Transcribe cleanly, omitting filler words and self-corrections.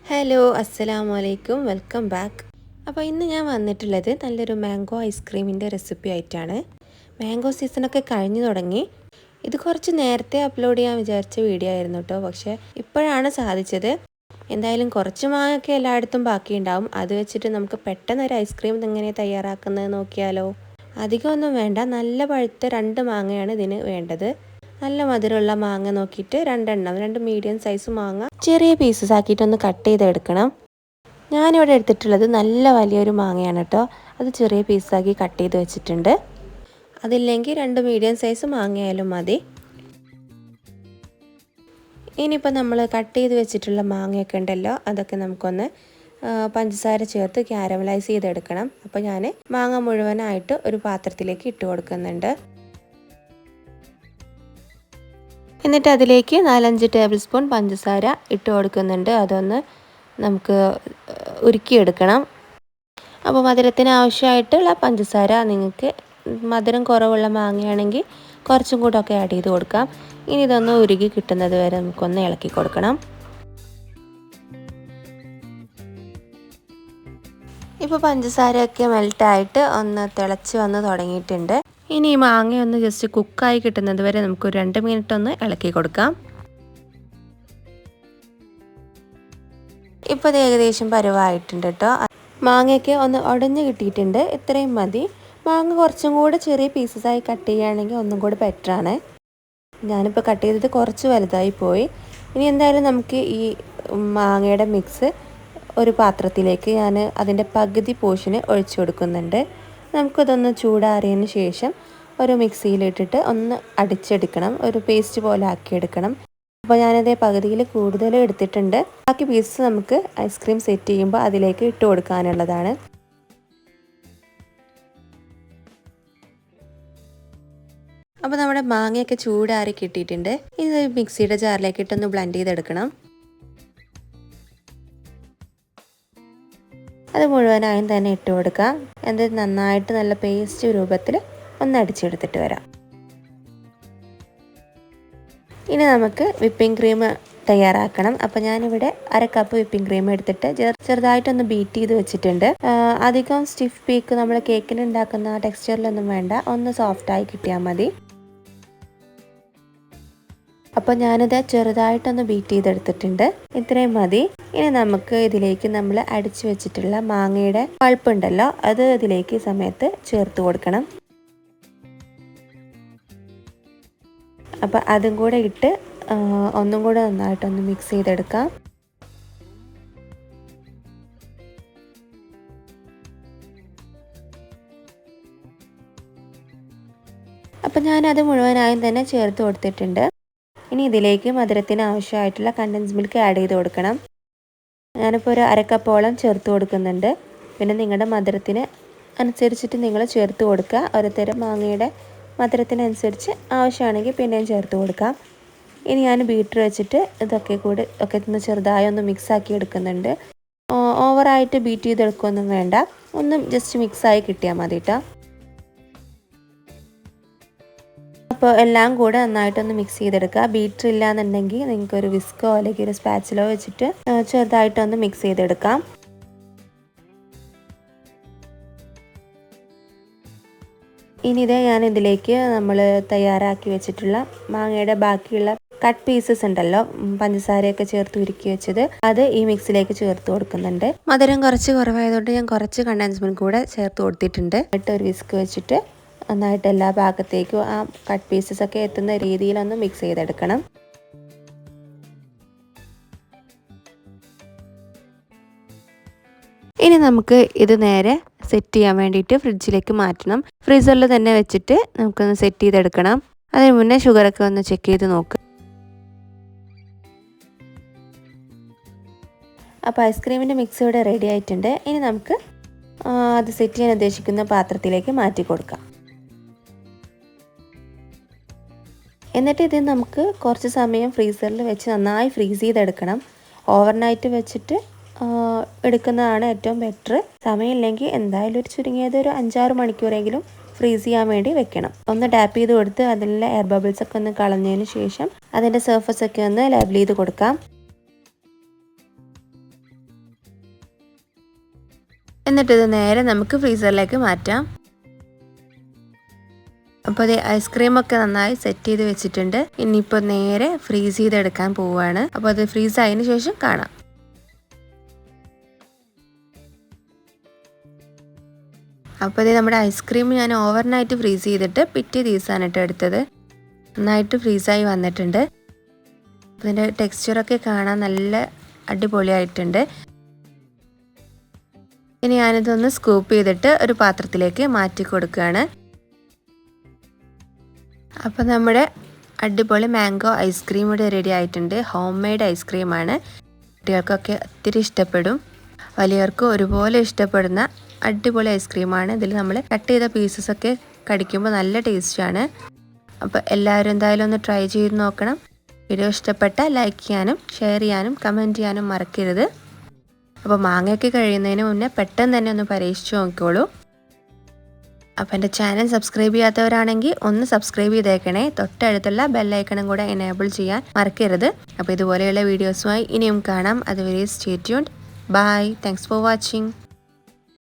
Hello അസ്സലാമു അലൈക്കും welcome back. അപ്പോൾ ഇന്ന് ഞാൻ വന്നിട്ടുള്ളത് നല്ലൊരു മാംഗോ ഐസ്ക്രീമിൻ്റെ റെസിപ്പി ആയിട്ടാണ്. മാംഗോ സീസണൊക്കെ കഴിഞ്ഞു തുടങ്ങി. ഇത് കുറച്ച് നേരത്തെ അപ്ലോഡ് ചെയ്യാൻ വിചാരിച്ച വീഡിയോ ആയിരുന്നു കേട്ടോ, പക്ഷേ ഇപ്പോഴാണ് സാധിച്ചത്. എന്തായാലും കുറച്ച് മാങ്ങയൊക്കെ എല്ലായിടത്തും ബാക്കിയുണ്ടാവും. അത് വെച്ചിട്ട് നമുക്ക് പെട്ടെന്നൊരു ഐസ്ക്രീം എങ്ങനെ തയ്യാറാക്കുന്നത് നോക്കിയാലോ. അധികമൊന്നും വേണ്ട, നല്ല പഴുത്ത 2 മാങ്ങയാണ് ഇതിന് വേണ്ടത്. നല്ല മധുരമുള്ള മാങ്ങ നോക്കിയിട്ട് 2 മീഡിയം സൈസ് മാങ്ങ ചെറിയ പീസസ് ആക്കിയിട്ടൊന്ന് കട്ട് ചെയ്തെടുക്കണം. ഞാനിവിടെ എടുത്തിട്ടുള്ളത് നല്ല വലിയൊരു മാങ്ങയാണ് കേട്ടോ. അത് ചെറിയ പീസാക്കി കട്ട് ചെയ്ത് വെച്ചിട്ടുണ്ട്. അതില്ലെങ്കിൽ 2 മീഡിയം സൈസ് മാങ്ങയായാലും മതി. ഇനിയിപ്പോൾ നമ്മൾ കട്ട് ചെയ്ത് വെച്ചിട്ടുള്ള മാങ്ങയൊക്കെ ഉണ്ടല്ലോ, അതൊക്കെ നമുക്കൊന്ന് പഞ്ചസാര ചേർത്ത് ക്യാരമലൈസ് ചെയ്തെടുക്കണം. അപ്പോൾ ഞാൻ മാങ്ങ മുഴുവനായിട്ട് ഒരു പാത്രത്തിലേക്ക് ഇട്ട് കൊടുക്കുന്നുണ്ട്. എന്നിട്ട് അതിലേക്ക് 4-5 ടേബിൾ സ്പൂൺ പഞ്ചസാര ഇട്ട് കൊടുക്കുന്നുണ്ട്. അതൊന്ന് നമുക്ക് ഉരുക്കിയെടുക്കണം. അപ്പോൾ മധുരത്തിന് ആവശ്യമായിട്ടുള്ള പഞ്ചസാര, നിങ്ങൾക്ക് മധുരം കുറവുള്ള മാങ്ങയാണെങ്കിൽ കുറച്ചും കൂടെ ഒക്കെ ആഡ് ചെയ്ത് കൊടുക്കാം. ഇനി ഇതൊന്ന് ഉരുകി കിട്ടുന്നത് വരെ നമുക്കൊന്ന് ഇളക്കി കൊടുക്കണം. ഇപ്പോൾ പഞ്ചസാരയൊക്കെ മെൽറ്റായിട്ട് ഒന്ന് തിളച്ച് വന്ന് തുടങ്ങിയിട്ടുണ്ട്. ഇനി ഈ മാങ്ങ ഒന്ന് ജസ്റ്റ് കുക്കായി കിട്ടുന്നത് വരെ നമുക്ക് 2 മിനിറ്റ് ഒന്ന് ഇളക്കി കൊടുക്കാം. ഇപ്പോൾ ഇത് ഏകദേശം പരുവായിട്ടുണ്ട് കേട്ടോ. മാങ്ങയൊക്കെ ഒന്ന് ഉടഞ്ഞ് കിട്ടിയിട്ടുണ്ട്. ഇത്രയും മതി. മാങ്ങ കുറച്ചും കൂടെ ചെറിയ പീസസായി കട്ട് ചെയ്യുകയാണെങ്കിൽ ഒന്നും കൂടെ ബെറ്ററാണ്. ഞാനിപ്പോൾ കട്ട് ചെയ്തത് കുറച്ച് വലുതായി പോയി. ഇനി എന്തായാലും നമുക്ക് ഈ മാങ്ങയുടെ മിക്സ് ഒരു പാത്രത്തിലേക്ക് ഞാൻ അതിൻ്റെ പകുതി പോർഷന് ഒഴിച്ചു കൊടുക്കുന്നുണ്ട്. നമുക്കിതൊന്ന് ചൂടാറിയതിന് ശേഷം ഒരു മിക്സിയിലിട്ടിട്ട് ഒന്ന് അടിച്ചെടുക്കണം. ഒരു പേസ്റ്റ് പോലെ ആക്കിയെടുക്കണം. അപ്പോൾ ഞാനതേ പകുതിയിൽ കൂടുതൽ എടുത്തിട്ടുണ്ട്. ബാക്കി പീസസ് നമുക്ക് ഐസ്ക്രീം സെറ്റ് ചെയ്യുമ്പോൾ അതിലേക്ക് ഇട്ട് കൊടുക്കാനുള്ളതാണ്. അപ്പോൾ നമ്മുടെ മാങ്ങയൊക്കെ ചൂടാറി കിട്ടിയിട്ടുണ്ട്. ഇത് മിക്സിയുടെ ജാറിലേക്ക് ഇട്ടൊന്ന് ബ്ലെൻഡ് ചെയ്തെടുക്കണം. അത് മുഴുവനായും തന്നെ ഇട്ട് കൊടുക്കുക. എന്നിട്ട് നന്നായിട്ട് നല്ല പേസ്റ്റ് രൂപത്തിൽ ഒന്ന് അടിച്ചെടുത്തിട്ട് വരാം. ഇനി നമുക്ക് വിപ്പിംഗ് ക്രീം തയ്യാറാക്കണം. അപ്പോൾ ഞാനിവിടെ 1/2 കപ്പ് വിപ്പിംഗ് ക്രീം എടുത്തിട്ട് ചെറുതായിട്ടൊന്ന് ബീറ്റ് ചെയ്ത് വെച്ചിട്ടുണ്ട്. അധികം സ്റ്റിഫ് പീക്ക് നമ്മൾ കേക്കിന് ഉണ്ടാക്കുന്ന ടെക്സ്ചറിലൊന്നും വേണ്ട, ഒന്ന് സോഫ്റ്റായി കിട്ടിയാൽ മതി. അപ്പോൾ ഞാനിത് ചെറുതായിട്ടൊന്ന് ബീറ്റ് ചെയ്തെടുത്തിട്ടുണ്ട്. ഇത്രയും മതി. ഇനി നമുക്ക് ഇതിലേക്ക് നമ്മൾ അടിച്ചു വെച്ചിട്ടുള്ള മാങ്ങയുടെ പൾപ്പ് ഉണ്ടല്ലോ, അത് ഇതിലേക്ക് സമയത്ത് ചേർത്ത് കൊടുക്കണം. അപ്പോൾ അതും കൂടെ ഇട്ട് ഒന്നും കൂടെ നന്നായിട്ടൊന്ന് മിക്സ് ചെയ്തെടുക്കാം. അപ്പോൾ ഞാനത് മുഴുവനായും തന്നെ ചേർത്ത് കൊടുത്തിട്ടുണ്ട്. ഇനി ഇതിലേക്ക് മധുരത്തിന് ആവശ്യമായിട്ടുള്ള കണ്ടൻസ് മിൽക്ക് ആഡ് ചെയ്ത് കൊടുക്കണം. ഞാനിപ്പോൾ ഒരു 1/2 കപ്പോളം ചേർത്ത് കൊടുക്കുന്നുണ്ട്. പിന്നെ നിങ്ങളുടെ മധുരത്തിന് അനുസരിച്ചിട്ട് നിങ്ങൾ ചേർത്ത് കൊടുക്കുക. ഓരോരുത്തരും മാങ്ങയുടെ മധുരത്തിനനുസരിച്ച് ആവശ്യമാണെങ്കിൽ പിന്നെയും ചേർത്ത് കൊടുക്കാം. ഇനി ഞാൻ ബീറ്റർ വെച്ചിട്ട് ഇതൊക്കെ കൂടി ഒക്കെ ഒന്ന് ചെറുതായി ഒന്ന് മിക്സാക്കി എടുക്കുന്നുണ്ട്. ഓവറായിട്ട് ബീറ്റ് ചെയ്തെടുക്കുകയൊന്നും വേണ്ട, ഒന്ന് ജസ്റ്റ് മിക്സായി കിട്ടിയാൽ മതി കേട്ടോ. അപ്പോൾ എല്ലാം കൂടെ നന്നായിട്ടൊന്ന് മിക്സ് ചെയ്തെടുക്കുക. ബീറ്റർ ഇല്ലാന്നുണ്ടെങ്കിൽ നിങ്ങൾക്കൊരു വിസ്കോ അല്ലെങ്കിൽ ഒരു സ്പാച്ചിലോ വെച്ചിട്ട് ചെറുതായിട്ടൊന്ന് മിക്സ് ചെയ്തെടുക്കാം. ഇനി ഇതേ ഞാൻ ഇതിലേക്ക് നമ്മൾ തയ്യാറാക്കി വെച്ചിട്ടുള്ള മാങ്ങയുടെ ബാക്കിയുള്ള കട്ട് പീസസ് ഉണ്ടല്ലോ, പഞ്ചസാരയൊക്കെ ചേർത്ത് ഉരുക്കി വെച്ചത്, അത് ഈ മിക്സിലേക്ക് ചേർത്ത് കൊടുക്കുന്നുണ്ട്. മധുരം കുറച്ച് കുറവായതുകൊണ്ട് ഞാൻ കുറച്ച് കണ്ടൻസ് മിൽക്ക് കൂടെ ചേർത്ത് കൊടുത്തിട്ടുണ്ട്. എന്നിട്ട് ഒരു വിസ്ക് വെച്ചിട്ട് നന്നായിട്ട് എല്ലാ ഭാഗത്തേക്കും ആ കട്ട് പീസസ് ഒക്കെ എത്തുന്ന രീതിയിലൊന്ന് മിക്സ് ചെയ്തെടുക്കണം. ഇനി നമുക്ക് ഇത് നേരെ സെറ്റ് ചെയ്യാൻ വേണ്ടിയിട്ട് ഫ്രിഡ്ജിലേക്ക് മാറ്റണം. ഫ്രീസറിൽ തന്നെ വെച്ചിട്ട് നമുക്കൊന്ന് സെറ്റ് ചെയ്തെടുക്കണം. അതിന് മുന്നേ ഷുഗറൊക്കെ ഒന്ന് ചെക്ക് ചെയ്ത് നോക്കുക. അപ്പോൾ ഐസ്ക്രീമിൻ്റെ മിക്സ് ഇവിടെ റെഡി ആയിട്ടുണ്ട്. ഇനി നമുക്ക് അത് സെറ്റ് ചെയ്യാൻ ഉദ്ദേശിക്കുന്ന പാത്രത്തിലേക്ക് മാറ്റി കൊടുക്കാം. എന്നിട്ട് ഇത് നമുക്ക് കുറച്ച് സമയം ഫ്രീസറിൽ വെച്ച് നന്നായി ഫ്രീസ് ചെയ്തെടുക്കണം. ഓവർനൈറ്റ് വെച്ചിട്ട് എടുക്കുന്നതാണ് ഏറ്റവും ബെറ്റർ. സമയമില്ലെങ്കിൽ എന്തായാലും ചുരുങ്ങിയത് ഒരു 5-6 മണിക്കൂറെങ്കിലും ഫ്രീസ് ചെയ്യാൻ വേണ്ടി വെക്കണം. ഒന്ന് ടാപ്പ് ചെയ്ത് കൊടുത്ത് അതിലെ എയർ ബബിൾസ് ഒക്കെ ഒന്ന് കളഞ്ഞതിന് ശേഷം അതിൻ്റെ സർഫസ് ഒക്കെ ഒന്ന് ലേബിൾ ചെയ്ത് കൊടുക്കാം. എന്നിട്ട് ഇത് നേരെ നമുക്ക് ഫ്രീസറിലേക്ക് മാറ്റാം. അപ്പോൾ അത് ഐസ്ക്രീമൊക്കെ നന്നായി സെറ്റ് ചെയ്ത് വെച്ചിട്ടുണ്ട്. ഇനിയിപ്പോൾ നേരെ ഫ്രീസ് ചെയ്തെടുക്കാൻ പോവുകയാണ്. അപ്പോൾ അത് ഫ്രീസ് ആയതിനു ശേഷം കാണാം. അപ്പോൾ ഇത് നമ്മുടെ ഐസ്ക്രീം ഞാൻ ഓവർനൈറ്റ് ഫ്രീസ് ചെയ്തിട്ട് പിറ്റേ ദിവസമാണ് എടുത്തത്. നന്നായിട്ട് ഫ്രീസായി വന്നിട്ടുണ്ട്. ഇതിൻ്റെ ടെക്സ്ചറൊക്കെ കാണാൻ നല്ല അടിപൊളിയായിട്ടുണ്ട്. ഇനി ഞാനിതൊന്ന് സ്കൂപ്പ് ചെയ്തിട്ട് ഒരു പാത്രത്തിലേക്ക് മാറ്റി കൊടുക്കുകയാണ്. അപ്പോൾ നമ്മുടെ അടിപൊളി മാംഗോ ഐസ്ക്രീം ഇവിടെ റെഡി ആയിട്ടുണ്ട്. ഹോം മെയ്ഡ് ഐസ്ക്രീമാണ്. കുട്ടികൾക്കൊക്കെ ഒത്തിരി ഇഷ്ടപ്പെടും. വലിയവർക്കും ഒരുപോലെ ഇഷ്ടപ്പെടുന്ന അടിപൊളി ഐസ്ക്രീമാണ്. ഇതിൽ നമ്മൾ കട്ട് ചെയ്ത പീസസൊക്കെ കടിക്കുമ്പോൾ നല്ല ടേസ്റ്റാണ്. അപ്പോൾ എല്ലാവരും എന്തായാലും ഒന്ന് ട്രൈ ചെയ്ത് നോക്കണം. വീഡിയോ ഇഷ്ടപ്പെട്ടാൽ ലൈക്ക് ചെയ്യാനും ഷെയർ ചെയ്യാനും കമൻറ്റ് ചെയ്യാനും മറക്കരുത്. അപ്പോൾ മാങ്ങയൊക്കെ കഴിയുന്നതിന് മുന്നേ പെട്ടെന്ന് തന്നെ ഒന്ന് പരീക്ഷിച്ച് നോക്കിക്കോളൂ. അപ്പോൾ എൻ്റെ ചാനൽ സബ്സ്ക്രൈബ് ചെയ്യാത്തവരാണെങ്കിൽ ഒന്ന് സബ്സ്ക്രൈബ് ചെയ്തേക്കണേ. തൊട്ടടുത്തുള്ള ബെല്ലൈക്കണും കൂടെ എനേബിൾ ചെയ്യാൻ മറക്കരുത്. അപ്പോൾ ഇതുപോലെയുള്ള വീഡിയോസുമായി ഇനിയും കാണാം. അതുവരെ stay tuned. Bye. Thanks for watching.